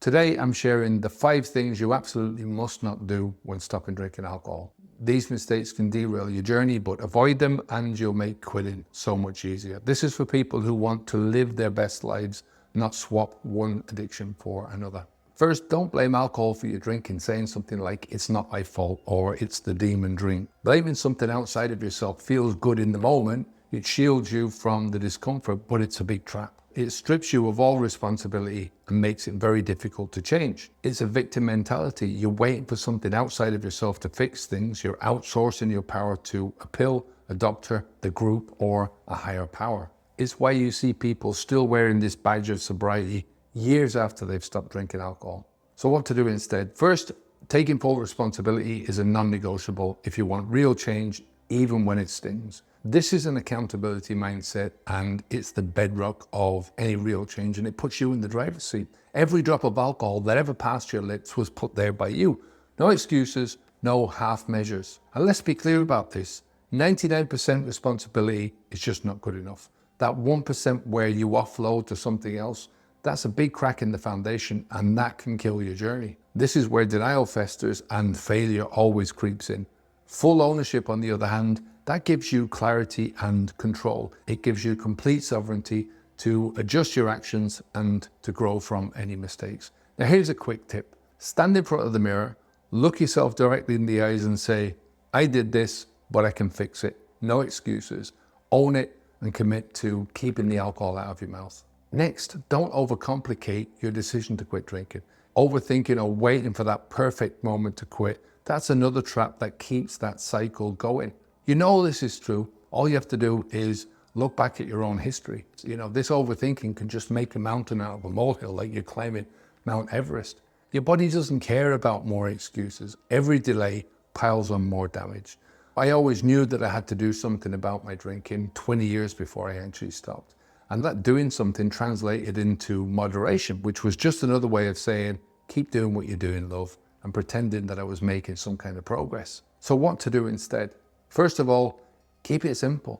Today, I'm sharing the 5 things you absolutely must not do when stopping drinking alcohol. These mistakes can derail your journey, but avoid them and you'll make quitting so much easier. This is for people who want to live their best lives, not swap one addiction for another. First, don't blame alcohol for your drinking, saying something like, "It's not my fault," or "It's the demon drink." Blaming something outside of yourself feels good in the moment. It shields you from the discomfort, but it's a big trap. It strips you of all responsibility and makes it very difficult to change. It's a victim mentality. You're waiting for something outside of yourself to fix things. You're outsourcing your power to a pill, a doctor, the group, or a higher power. It's why you see people still wearing this badge of sobriety years after they've stopped drinking alcohol. So what to do instead? First, taking full responsibility is a non-negotiable if you want real change, even when it stings. This is an accountability mindset, and it's the bedrock of any real change, and it puts you in the driver's seat. Every drop of alcohol that ever passed your lips was put there by you. No excuses, no half measures. And let's be clear about this. 99% responsibility is just not good enough. That 1% where you offload to something else, that's a big crack in the foundation, and that can kill your journey. This is where denial festers and failure always creeps in. Full ownership, on the other hand, that gives you clarity and control. It gives you complete sovereignty to adjust your actions and to grow from any mistakes. Now, here's a quick tip. Stand in front of the mirror, look yourself directly in the eyes and say, "I did this, but I can fix it." No excuses. Own it and commit to keeping the alcohol out of your mouth. Next, don't overcomplicate your decision to quit drinking. Overthinking or waiting for that perfect moment to quit, that's another trap that keeps that cycle going. You know this is true. All you have to do is look back at your own history. This overthinking can just make a mountain out of a molehill, like you're climbing Mount Everest. Your body doesn't care about more excuses. Every delay piles on more damage. I always knew that I had to do something about my drinking 20 years before I actually stopped. And that doing something translated into moderation, which was just another way of saying, keep doing what you're doing, love, and pretending that I was making some kind of progress. So what to do instead? First of all, keep it simple.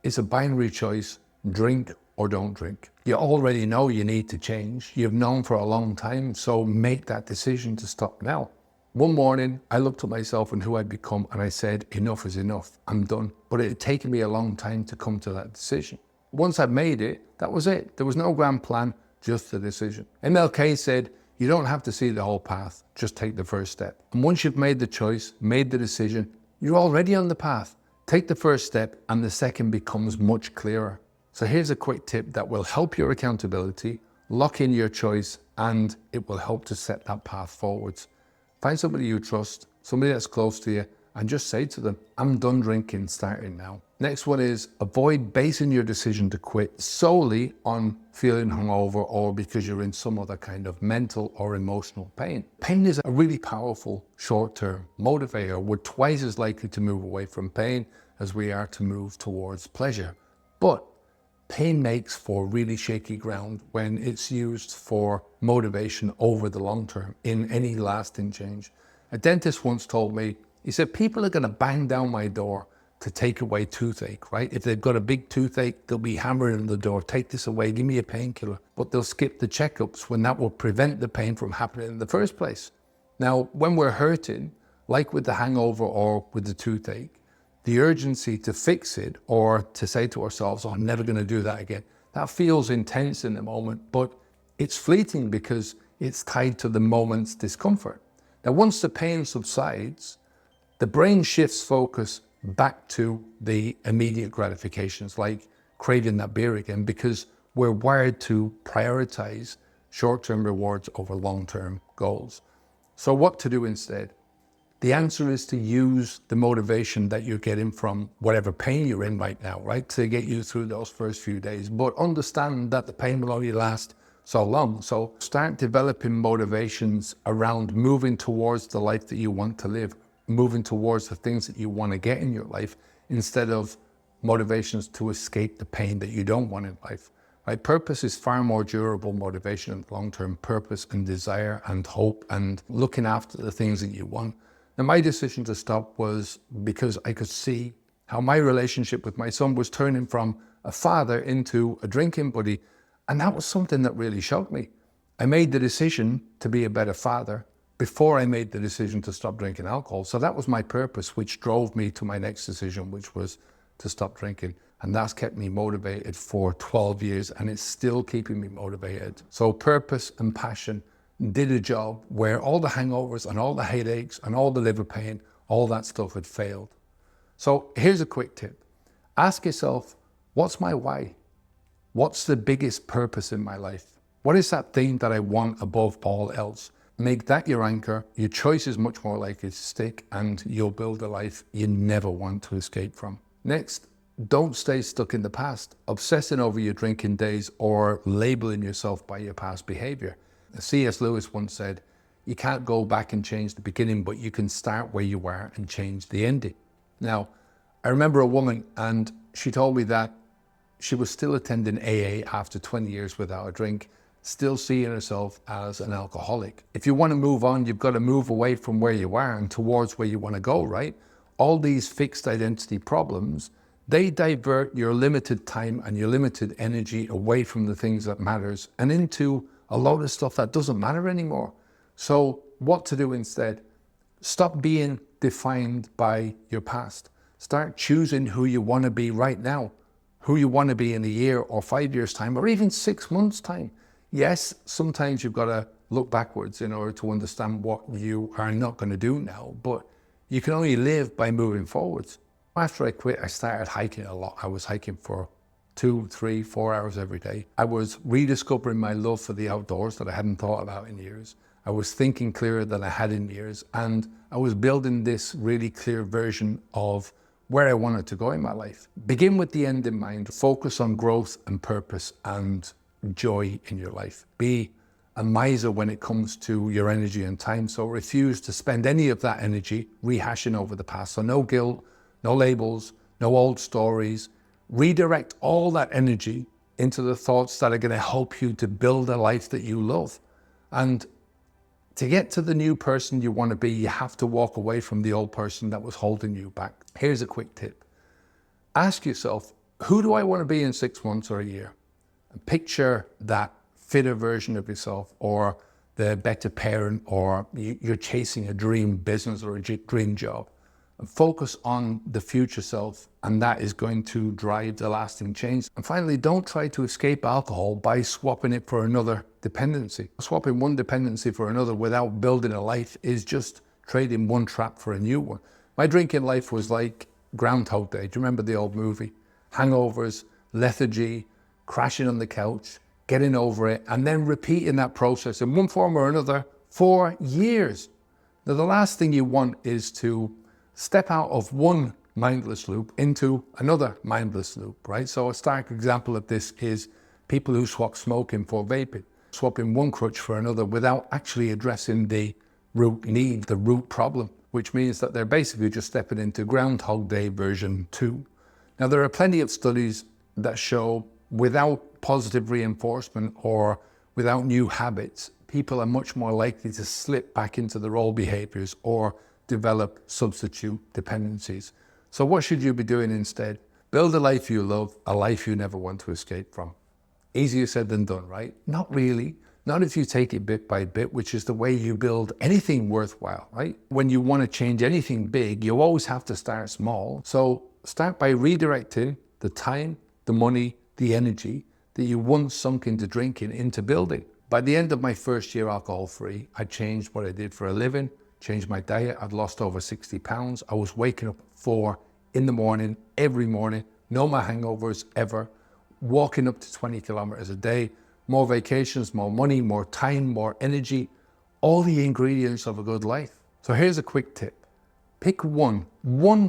It's a binary choice, drink or don't drink. You already know you need to change. You've known for a long time, so make that decision to stop now. One morning, I looked at myself and who I'd become, and I said, enough is enough, I'm done. But it had taken me a long time to come to that decision. Once I'd made it, that was it. There was no grand plan, just the decision. MLK said, you don't have to see the whole path, just take the first step. And once you've made the choice, made the decision, you're already on the path. Take the first step and the second becomes much clearer. So here's a quick tip that will help your accountability, lock in your choice, and it will help to set that path forwards. Find somebody you trust, somebody that's close to you, and just say to them, I'm done drinking starting now. Next one is avoid basing your decision to quit solely on feeling hungover or because you're in some other kind of mental or emotional pain. Pain is a really powerful short-term motivator. We're twice as likely to move away from pain as we are to move towards pleasure. But pain makes for really shaky ground when it's used for motivation over the long term in any lasting change. A dentist once told me, he said, people are going to bang down my door to take away toothache, right? If they've got a big toothache, they'll be hammering on the door, take this away, give me a painkiller. But they'll skip the checkups when that will prevent the pain from happening in the first place. Now, when we're hurting, like with the hangover or with the toothache, the urgency to fix it or to say to ourselves, oh, I'm never going to do that again, that feels intense in the moment, but it's fleeting because it's tied to the moment's discomfort. Now, once the pain subsides, the brain shifts focus back to the immediate gratifications, like craving that beer again, because we're wired to prioritize short-term rewards over long-term goals. So what to do instead? The answer is to use the motivation that you're getting from whatever pain you're in right now, right? To get you through those first few days. But understand that the pain will only last so long. So start developing motivations around moving towards the life that you want to live, moving towards the things that you want to get in your life, instead of motivations to escape the pain that you don't want in life. Right? Purpose is far more durable motivation in the long term. Purpose and desire and hope and looking after the things that you want. Now, my decision to stop was because I could see how my relationship with my son was turning from a father into a drinking buddy. And that was something that really shocked me. I made the decision to be a better father before I made the decision to stop drinking alcohol. So that was my purpose, which drove me to my next decision, which was to stop drinking. And that's kept me motivated for 12 years, and it's still keeping me motivated. So purpose and passion did a job where all the hangovers and all the headaches and all the liver pain, all that stuff had failed. So here's a quick tip. Ask yourself, what's my why? What's the biggest purpose in my life? What is that thing that I want above all else? Make that your anchor. Your choice is much more likely to stick, and you'll build a life you never want to escape from. Next, don't stay stuck in the past, obsessing over your drinking days or labeling yourself by your past behavior. C.S. Lewis once said, you can't go back and change the beginning, but you can start where you were and change the ending. Now, I remember a woman, and she told me that she was still attending AA after 20 years without a drink, still seeing herself as an alcoholic. If you want to move on, you've got to move away from where you are and towards where you want to go, right? All these fixed identity problems, they divert your limited time and your limited energy away from the things that matters and into a load of stuff that doesn't matter anymore. So what to do instead? Stop being defined by your past. Start choosing who you want to be right now, who you want to be in a year or 5 years' time, or even 6 months' time. Yes, sometimes you've got to look backwards in order to understand what you are not going to do now, but you can only live by moving forwards. After I quit, I started hiking a lot. I was hiking for 2, 3, 4 hours every day. I was rediscovering my love for the outdoors that I hadn't thought about in years. I was thinking clearer than I had in years, and I was building this really clear version of where I wanted to go in my life. Begin with the end in mind. Focus on growth and purpose and joy in your life. Be a miser when it comes to your energy and time. So refuse to spend any of that energy rehashing over the past. So no guilt, no labels, no old stories. Redirect all that energy into the thoughts that are going to help you to build a life that you love. And to get to the new person you want to be, you have to walk away from the old person that was holding you back. Here's a quick tip. Ask yourself, who do I want to be in 6 months or a year? And picture that fitter version of yourself, or the better parent, or you're chasing a dream business or a dream job. And focus on the future self, and that is going to drive the lasting change. And finally, don't try to escape alcohol by swapping it for another dependency. Swapping one dependency for another without building a life is just trading one trap for a new one. My drinking life was like Groundhog Day. Do you remember the old movie? Hangovers, lethargy, crashing on the couch, getting over it, and then repeating that process in one form or another for years. Now, the last thing you want is to step out of one mindless loop into another mindless loop, right? So a stark example of this is people who swap smoking for vaping, swapping one crutch for another without actually addressing the root need, the root problem, which means that they're basically just stepping into Groundhog Day version 2. Now, there are plenty of studies that show without positive reinforcement or without new habits, people are much more likely to slip back into their old behaviors or develop substitute dependencies. So what should you be doing instead? Build a life you love, a life you never want to escape from. Easier said than done, right? Not really. Not if you take it bit by bit, which is the way you build anything worthwhile, right? When you want to change anything big, you always have to start small. So start by redirecting the time, the money, the energy that you once sunk into drinking into building. By the end of my first year alcohol-free, I changed what I did for a living, changed my diet. I'd lost over 60 pounds. I was waking up at 4 in the morning, every morning, no more hangovers ever, walking up to 20 kilometers a day, more vacations, more money, more time, more energy, all the ingredients of a good life. So here's a quick tip. Pick one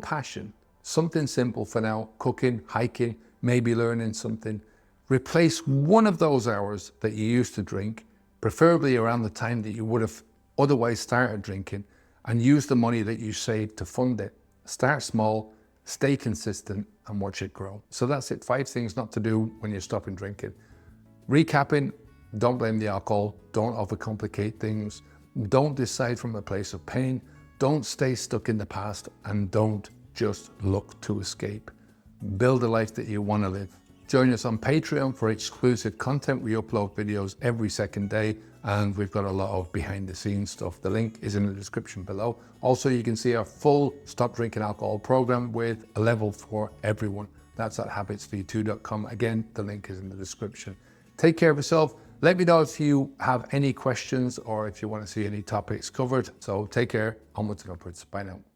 passion, something simple for now, cooking, hiking, maybe learning something. Replace one of those hours that you used to drink, preferably around the time that you would have otherwise started drinking, and use the money that you saved to fund it. Start small, stay consistent, and watch it grow. So that's it, 5 things not to do when you're stopping drinking. Recapping, don't blame the alcohol, don't overcomplicate things, don't decide from a place of pain, don't stay stuck in the past, and don't just look to escape. Build a life that you want to live. Join us on Patreon for exclusive content. We upload videos every second day, and we've got a lot of behind the scenes stuff. The link is in the description below. Also, you can see our full Stop Drinking Alcohol program with a level for everyone. That's at habitsv2.com. Again, the link is in the description. Take care of yourself. Let me know if you have any questions or if you want to see any topics covered. So take care, onwards and upwards. Bye now.